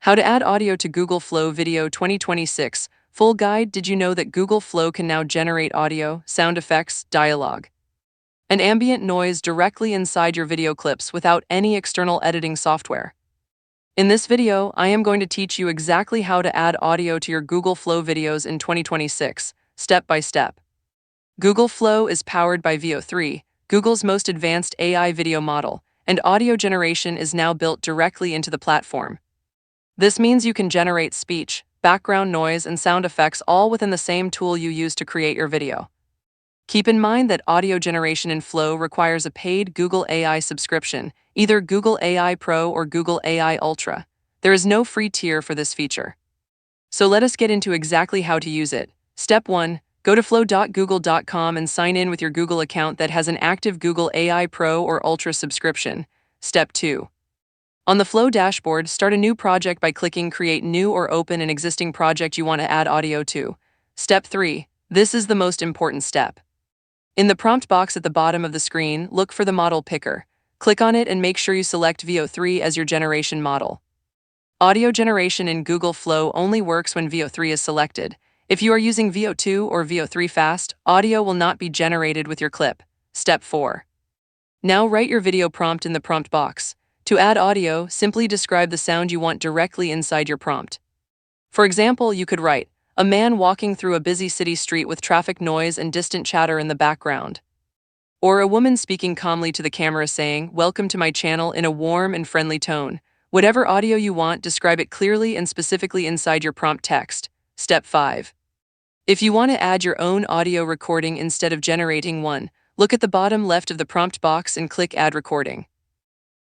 How to add audio to Google Flow Video 2026. Full guide. Did you know that Google Flow can now generate audio, sound effects, dialogue, and ambient noise directly inside your video clips without any external editing software? In this video, I am going to teach you exactly how to add audio to your Google Flow videos in 2026, step by step. Google Flow is powered by VO3, Google's most advanced AI video model, and audio generation is now built directly into the platform. This means you can generate speech, background noise, and sound effects all within the same tool you use to create your video. Keep in mind that audio generation in Flow requires a paid Google AI subscription, either Google AI Pro or Google AI Ultra. There is no free tier for this feature. So let us get into exactly how to use it. Step 1. Go to flow.google.com and sign in with your Google account that has an active Google AI Pro or Ultra subscription. Step 2. On the Flow dashboard, start a new project by clicking Create New or open an existing project you want to add audio to. Step 3. This is the most important step. In the prompt box at the bottom of the screen, look for the model picker. Click on it and make sure you select VO3 as your generation model. Audio generation in Google Flow only works when VO3 is selected. If you are using VO2 or VO3 Fast, audio will not be generated with your clip. Step 4. Now write your video prompt in the prompt box. To add audio, simply describe the sound you want directly inside your prompt. For example, you could write, "A man walking through a busy city street with traffic noise and distant chatter in the background." Or a woman speaking calmly to the camera saying, "Welcome to my channel," in a warm and friendly tone. Whatever audio you want, describe it clearly and specifically inside your prompt text. Step 5. If you want to add your own audio recording instead of generating one, look at the bottom left of the prompt box and click Add Recording.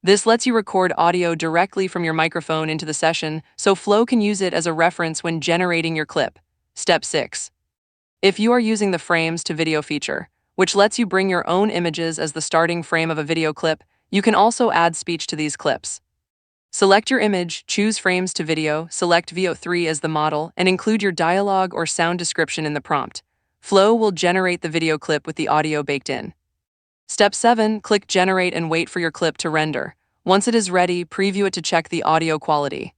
This lets you record audio directly from your microphone into the session, so Flow can use it as a reference when generating your clip. Step 6. If you are using the Frames to Video feature, which lets you bring your own images as the starting frame of a video clip, you can also add speech to these clips. Select your image, choose Frames to Video, select VO3 as the model, and include your dialogue or sound description in the prompt. Flow will generate the video clip with the audio baked in. Step 7. Click Generate and wait for your clip to render. Once it is ready, preview it to check the audio quality.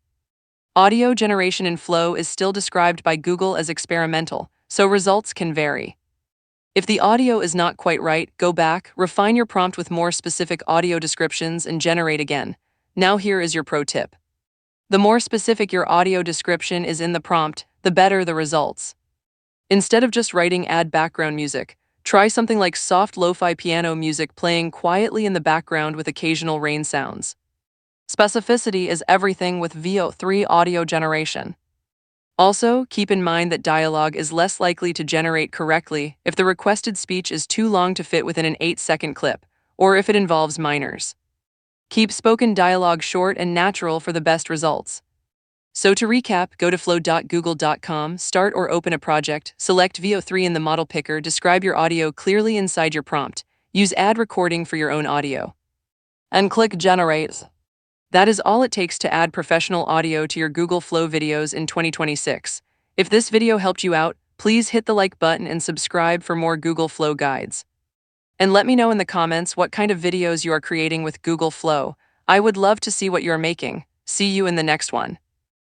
Audio generation in Flow is still described by Google as experimental, so results can vary. If the audio is not quite right, go back, refine your prompt with more specific audio descriptions, and generate again. Now here is your pro tip. The more specific your audio description is in the prompt, the better the results. Instead of just writing "add background music," try something like soft lo-fi piano music playing quietly in the background with occasional rain sounds. Specificity is everything with VO3 audio generation. Also, keep in mind that dialogue is less likely to generate correctly if the requested speech is too long to fit within an 8-second clip, or if it involves minors. Keep spoken dialogue short and natural for the best results. So to recap, go to flow.google.com, start or open a project, select VO3 in the model picker, describe your audio clearly inside your prompt, use Add Recording for your own audio, and click Generate. That is all it takes to add professional audio to your Google Flow videos in 2026. If this video helped you out, please hit the like button and subscribe for more Google Flow guides. And let me know in the comments what kind of videos you are creating with Google Flow. I would love to see what you're making. See you in the next one.